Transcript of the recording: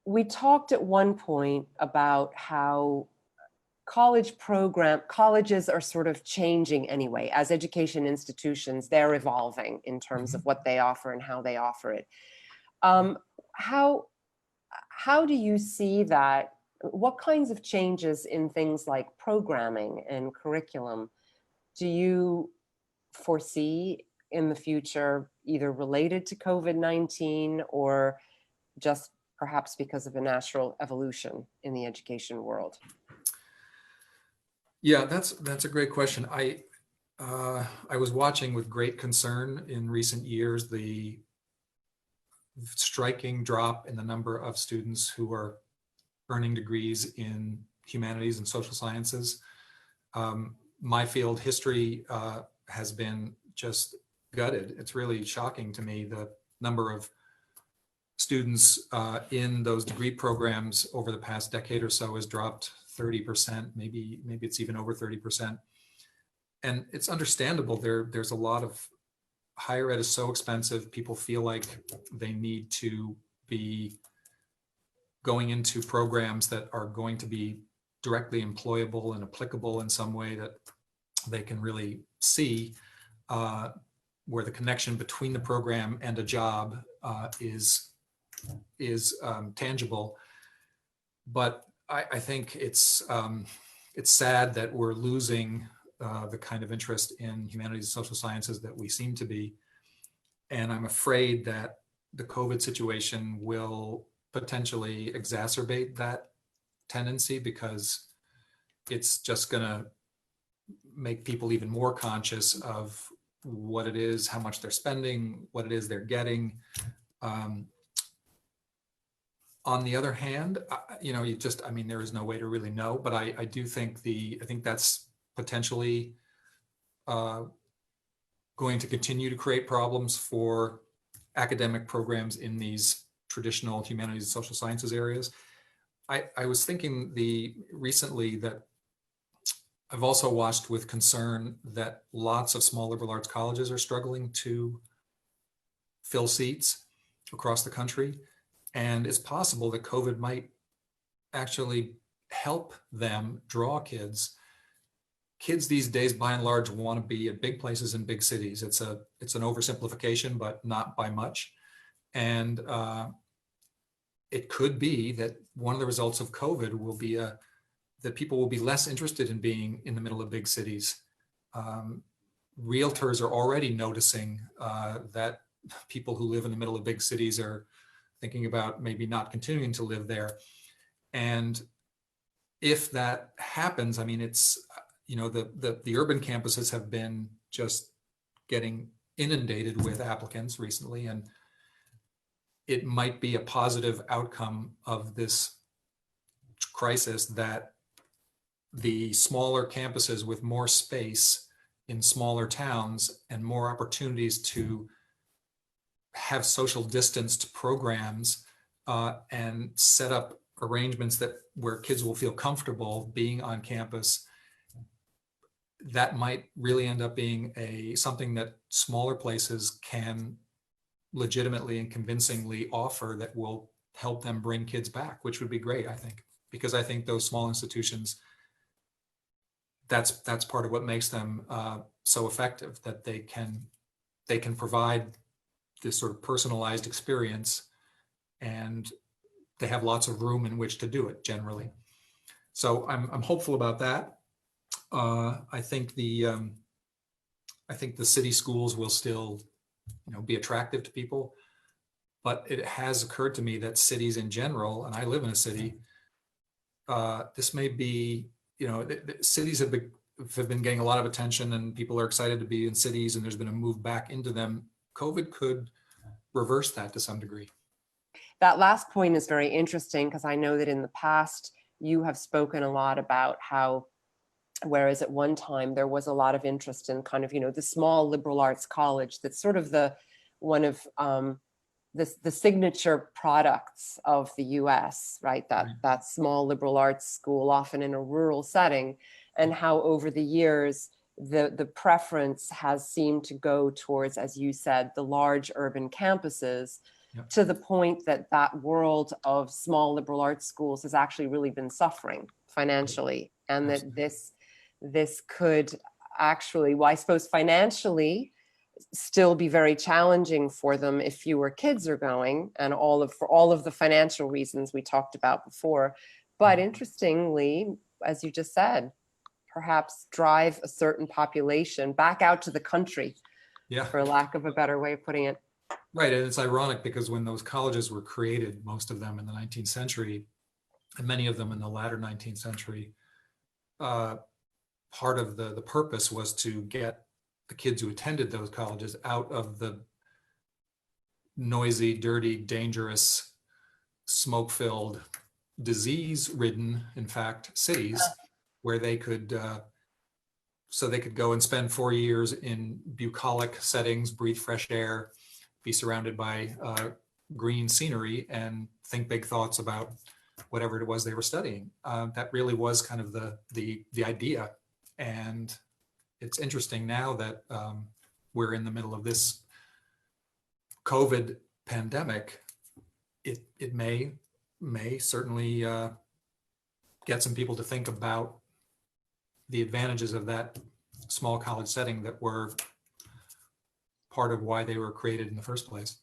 we talked at one point about how colleges are sort of changing anyway. As education institutions, they're evolving in terms of what they offer and how they offer it. How do you see that? What kinds of changes in things like programming and curriculum do you foresee in the future, either related to COVID-19 or just perhaps because of a natural evolution in the education world? Yeah, that's a great question. I was watching with great concern in recent years the striking drop in the number of students who are earning degrees in humanities and social sciences. My field, history, has been just gutted. It's really shocking to me the number of students in those degree programs over the past decade or so has dropped 30%, maybe it's even over 30%. And it's understandable. There's a lot of higher ed is so expensive. People feel like they need to be going into programs that are going to be directly employable and applicable in some way that they can really see, where the connection between the program and a job is tangible. But I think it's sad that we're losing the kind of interest in humanities and social sciences that we seem to be. And I'm afraid that the COVID situation will potentially exacerbate that tendency, because it's just going to make people even more conscious of what it is, how much they're spending, what it is they're getting. On the other hand, there is no way to really know, but I do think I think that's potentially going to continue to create problems for academic programs in these traditional humanities and social sciences areas. I was thinking recently that I've also watched with concern that lots of small liberal arts colleges are struggling to fill seats across the country. And it's possible that COVID might actually help them draw kids. Kids these days, by and large, want to be at big places in big cities. It's an oversimplification, but not by much. And it could be that one of the results of COVID will be that people will be less interested in being in the middle of big cities. Realtors are already noticing that people who live in the middle of big cities are thinking about maybe not continuing to live there. And if that happens, I mean, it's, the urban campuses have been just getting inundated with applicants recently, and it might be a positive outcome of this crisis that the smaller campuses with more space in smaller towns and more opportunities to have social distanced programs and set up arrangements where kids will feel comfortable being on campus, that might really end up being something that smaller places can legitimately and convincingly offer that will help them bring kids back, which would be great, I think, because I think those small institutions, that's part of what makes them so effective, that they can provide this sort of personalized experience, and they have lots of room in which to do it generally. So I'm hopeful about that. I think the city schools will still, be attractive to people, but it has occurred to me that cities in general, and I live in a city, this may be, the cities have been getting a lot of attention, and people are excited to be in cities, and there's been a move back into them. COVID could reverse that to some degree. That last point is very interesting, because I know that in the past you have spoken a lot about how, whereas at one time there was a lot of interest in kind of, the small liberal arts college, that's sort of one of the signature products of the US, right? That small liberal arts school, often in a rural setting, and how over the years, the preference has seemed to go towards, as you said, the large urban campuses, Yep. to the point that that world of small liberal arts schools has actually really been suffering financially, and that Absolutely. this could actually, well, I suppose financially still be very challenging for them if fewer kids are going, and for all of the financial reasons we talked about before. But interestingly, as you just said, perhaps drive a certain population back out to the country, Yeah. for lack of a better way of putting it. Right. And it's ironic because when those colleges were created, most of them in the 19th century, and many of them in the latter 19th century, part of the purpose was to get the kids who attended those colleges out of the noisy, dirty, dangerous, smoke-filled, disease-ridden, in fact, cities where they could so they could go and spend 4 years in bucolic settings, breathe fresh air, be surrounded by green scenery, and think big thoughts about whatever it was they were studying. That really was kind of the idea. And it's interesting now that we're in the middle of this COVID pandemic. It may certainly get some people to think about the advantages of that small college setting that were part of why they were created in the first place.